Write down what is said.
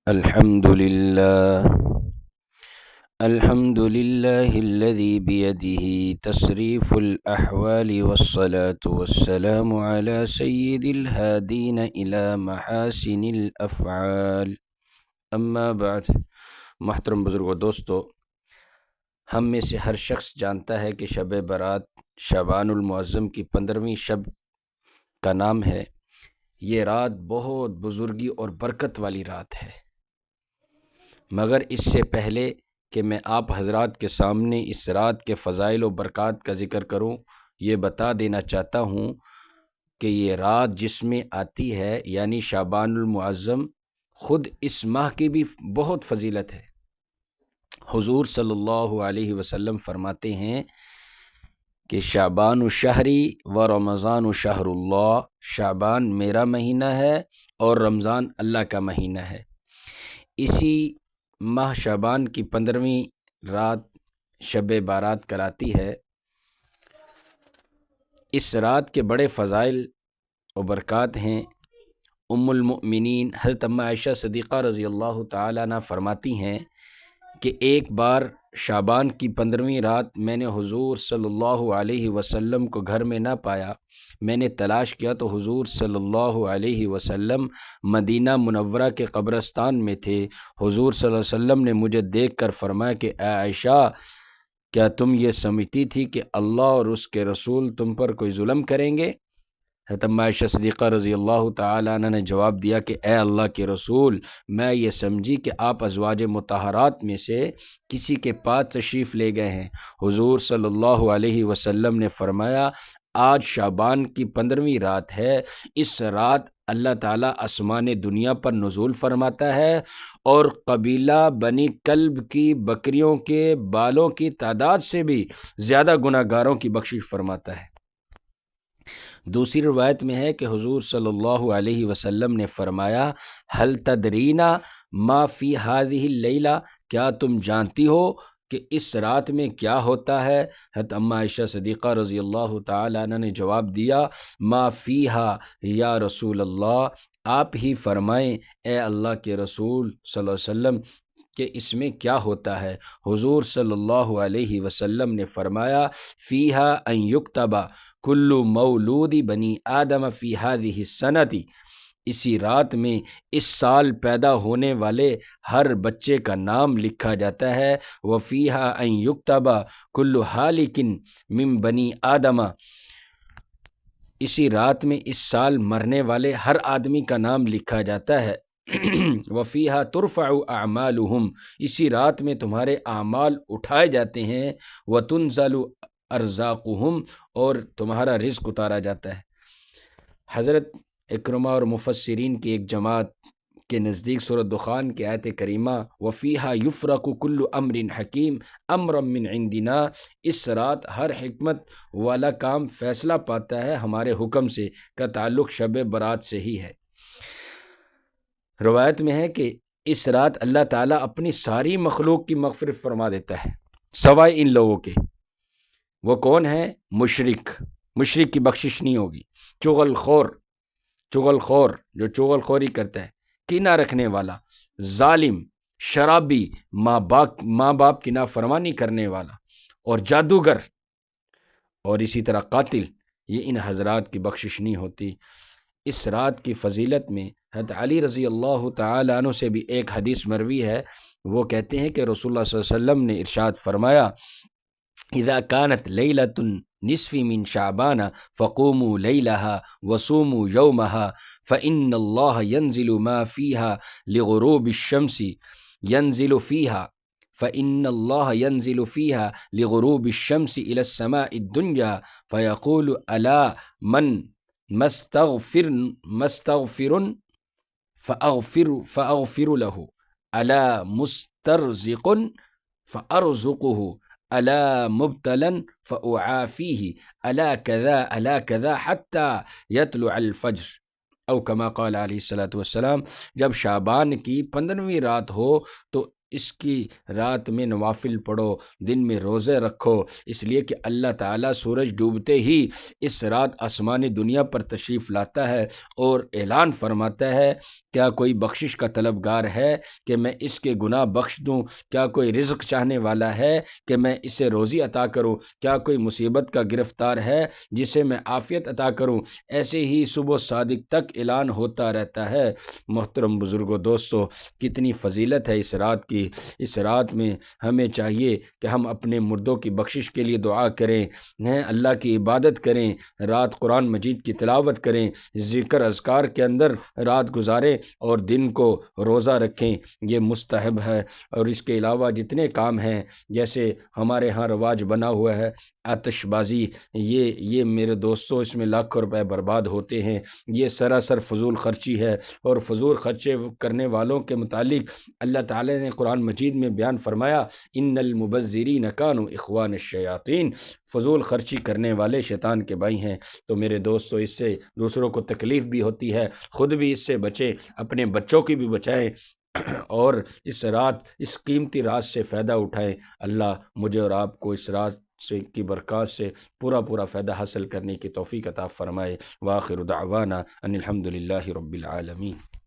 الحمد لله الحمد لله الذي بيده تصريف الأحوال والصلاة والسلام على سيد الهادين إلى محاسن الأفعال اما بعد۔ محترم بزرگ و دوستو، ہم میں سے ہر شخص جانتا ہے کہ شب برات شعبان المعظم کی 15ویں شب کا نام ہے۔ یہ رات بہت بزرگی اور برکت والی رات ہے، مگر اس سے پہلے کہ میں آپ حضرات کے سامنے اس رات کے فضائل و برکات کا ذکر کروں، یہ بتا دینا چاہتا ہوں کہ یہ رات جس میں آتی ہے یعنی شعبان المعظم، خود اس ماہ کی بھی بہت فضیلت ہے۔ حضور صلی اللہ علیہ وسلم فرماتے ہیں کہ شعبان شہری و رمضان شہر اللہ، شعبان میرا مہینہ ہے اور رمضان اللہ کا مہینہ ہے۔ اسی ماہ شعبان کی 15ویں رات شب بارات کراتی ہے۔ اس رات کے بڑے فضائل و برکات ہیں۔ ام المؤمنین حضرت ام عائشہ صدیقہ رضی اللہ تعالیٰ عنہ فرماتی ہیں کہ ایک بار شعبان کی 15ویں رات میں نے حضور صلی اللہ علیہ وسلم کو گھر میں نہ پایا۔ میں نے تلاش کیا تو حضور صلی اللہ علیہ وسلم مدینہ منورہ کے قبرستان میں تھے۔ حضور صلی اللہ علیہ وسلم نے مجھے دیکھ کر فرمایا کہ اے عائشہ، کیا تم یہ سمجھتی تھی کہ اللہ اور اس کے رسول تم پر کوئی ظلم کریں گے؟ حضرت ام عائشہ صدیقہ رضی اللہ تعالیٰ عنہ نے جواب دیا کہ اے اللہ کے رسول، میں یہ سمجھی کہ آپ ازواج مطہرات میں سے کسی کے پاس تشریف لے گئے ہیں۔ حضور صلی اللہ علیہ وسلم نے فرمایا، آج شعبان کی 15ویں رات ہے۔ اس رات اللہ تعالیٰ آسمان دنیا پر نزول فرماتا ہے اور قبیلہ بنی کلب کی بکریوں کے بالوں کی تعداد سے بھی زیادہ گناہ گاروں کی بخشش فرماتا ہے۔ دوسری روایت میں ہے کہ حضور صلی اللہ علیہ وسلم نے فرمایا، ہل تدرینا ما فی ہذہ اللیلہ، کیا تم جانتی ہو کہ اس رات میں کیا ہوتا ہے؟ حضرت ام عائشہ صدیقہ رضی اللہ تعالی عنہ نے جواب دیا، ما فیہا یا رسول اللہ، آپ ہی فرمائیں اے اللہ کے رسول صلی اللہ علیہ وسلم کہ اس میں کیا ہوتا ہے؟ حضور صلی اللہ علیہ وسلم نے فرمایا، فیہا ان یکتب کل مولود بنی آدم فی ہذہ السنۃ، اسی رات میں اس سال پیدا ہونے والے ہر بچے کا نام لکھا جاتا ہے۔ وفیہا ان یکتب کل ہالک من بنی آدم، اسی رات میں اس سال مرنے والے ہر آدمی کا نام لکھا جاتا ہے۔ وفیہا ترفع اعمالہم، اسی رات میں تمہارے اعمال اٹھائے جاتے ہیں۔ وتنزل ارزاقہم، اور تمہارا رزق اتارا جاتا ہے۔ حضرت اکرمہ اور مفسرین کی ایک جماعت کے نزدیک سورۃ دخان کی آیت کریمہ وفیہا یفرق کل امر حکیم امرا من عندنا، اس رات ہر حکمت والا کام فیصلہ پاتا ہے ہمارے حکم سے، کا تعلق شب برات سے ہی ہے۔ روایت میں ہے کہ اس رات اللہ تعالیٰ اپنی ساری مخلوق کی مغفرت فرما دیتا ہے سوائے ان لوگوں کے۔ وہ کون ہے؟ مشرک کی بخشش نہیں ہوگی۔ چغل خور جو چغل خوری کرتا ہے، کینہ رکھنے والا، ظالم، شرابی، ماں باپ کی نافرمانی کرنے والا، اور جادوگر، اور اسی طرح قاتل، یہ ان حضرات کی بخشش نہیں ہوتی۔ اس رات کی فضیلت میں حضرت علی رضی اللہ تعالی عنہ سے بھی ایک حدیث مروی ہے۔ وہ کہتے ہیں کہ رسول اللہ صلی اللہ علیہ وسلم نے ارشاد فرمایا، اذا كانت لیلۃ النصف من شعبان فقوموا لیلها وصوموا یومها فإن اللہ ينزل ما فيها لغروب الشمس ينزل فيها فإن الله ينزل فيها لغروب الشمس إلى السماء الدنيا فيقول ألا من مستغفر فأغفر له، ألا مسترزق فأرزقه، ألا مبتلا فأعافيه، ألا كذا حتى يطلع الفجر، او کما قال علیہ الصلوۃ والسلام۔ جب شعبان کی 15ویں رات ہو تو اس کی رات میں نوافل پڑھو، دن میں روزے رکھو، اس لیے کہ اللہ تعالیٰ سورج ڈوبتے ہی اس رات آسمانی دنیا پر تشریف لاتا ہے اور اعلان فرماتا ہے کیا کوئی بخشش کا طلبگار ہے کہ میں اس کے گناہ بخش دوں، کیا کوئی رزق چاہنے والا ہے کہ میں اسے روزی عطا کروں، کیا کوئی مصیبت کا گرفتار ہے جسے میں عافیت عطا کروں۔ ایسے ہی صبح صادق تک اعلان ہوتا رہتا ہے۔ محترم بزرگوں، دوستو، کتنی فضیلت ہے اس رات کی۔ اس رات میں ہمیں چاہیے کہ ہم اپنے مردوں کی بخشش کے لیے دعا کریں، اللہ کی عبادت کریں، رات قرآن مجید کی تلاوت کریں، ذکر اذکار کے اندر رات گزاریں اور دن کو روزہ رکھیں، یہ مستحب ہے۔ اور اس کے علاوہ جتنے کام ہیں، جیسے ہمارے ہاں رواج بنا ہوا ہے آتش بازی، یہ میرے دوستوں اس میں لاکھوں روپے برباد ہوتے ہیں، یہ سراسر فضول خرچی ہے۔ اور فضول خرچے کرنے والوں کے متعلق اللہ تعالی نے قرآن مجید میں بیان فرمایا ان المبذرین کانوا اخوان الشیاطین، فضول خرچی کرنے والے شیطان کے بھائی ہیں۔ تو میرے دوستو، اس سے دوسروں کو تکلیف بھی ہوتی ہے، خود بھی اس سے بچیں، اپنے بچوں کی بھی بچائیں اور اس قیمتی رات سے فائدہ اٹھائیں۔ اللہ مجھے اور آپ کو اس رات کی برکات سے پورا فائدہ حاصل کرنے کی توفیق عطا فرمائے۔ وآخر دعوانا ان الحمد للہ رب العالمین۔